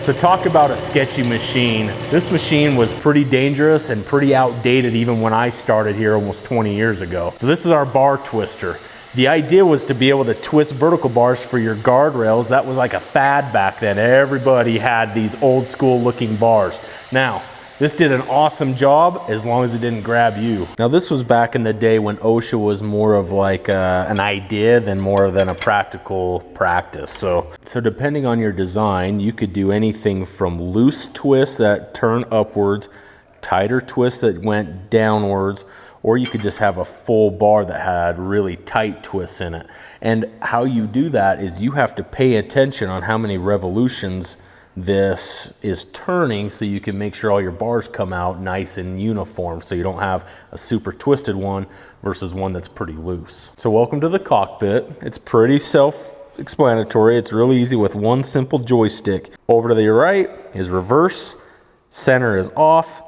So talk about a sketchy machine. This machine was pretty dangerous and pretty outdated even when I started here almost 20 years ago. So this is our bar twister. The idea was to be able to twist vertical bars for your guardrails. That was like a fad back then. Everybody had these old school looking bars. Now, this did an awesome job as long as it didn't grab you. Now this was back in the day when OSHA was more of like an idea than more than a practical practice. So depending on your design, you could do anything from loose twists that turn upwards, tighter twists that went downwards, or you could just have a full bar that had really tight twists in it. And how you do that is you have to pay attention on how many revolutions this is turning so you can make sure all your bars come out nice and uniform so you don't have a super twisted one versus one that's pretty loose. So welcome to the cockpit. It's pretty self-explanatory. It's really easy with one simple joystick. Over to the right is reverse, center is off,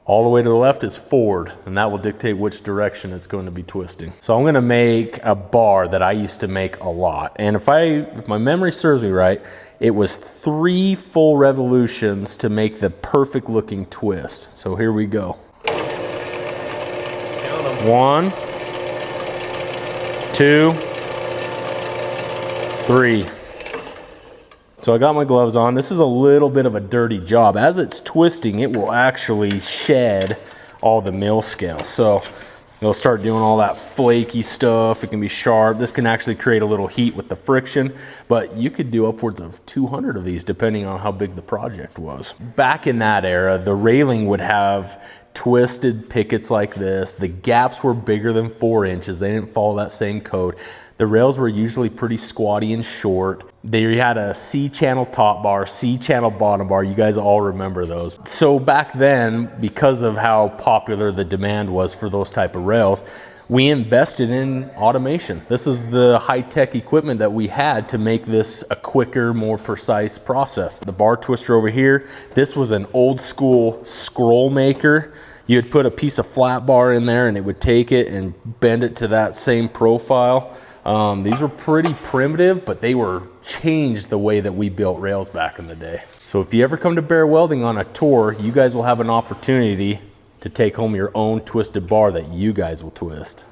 all the way to the left is forward, and that will dictate which direction it's going to be twisting. So I'm gonna make a bar that I used to make a lot. And if my memory serves me right, it was 3 full revolutions to make the perfect looking twist. So here we go. 1, 2, 3. So I got my gloves on. This is a little bit of a dirty job. As it's twisting, it will actually shed all the mill scale. So it'll start doing all that flaky stuff. It can be sharp. This can actually create a little heat with the friction, but you could do upwards of 200 of these depending on how big the project was. Back in that era, the railing would have twisted pickets like this. The gaps were bigger than 4 inches. They didn't follow that same code. The rails were usually pretty squatty and short. They had a C-channel top bar, C-channel bottom bar. You guys all remember those. So back then, because of how popular the demand was for those type of rails, we invested in automation. This is the high-tech equipment that we had to make this a quicker, more precise process. The bar twister over here, this was an old school scroll maker. You'd put a piece of flat bar in there and it would take it and bend it to that same profile. These were pretty primitive, but they were changed the way that we built rails back in the day. So if you ever come to Bear Welding on a tour, you guys will have an opportunity to take home your own twisted bar that you guys will twist.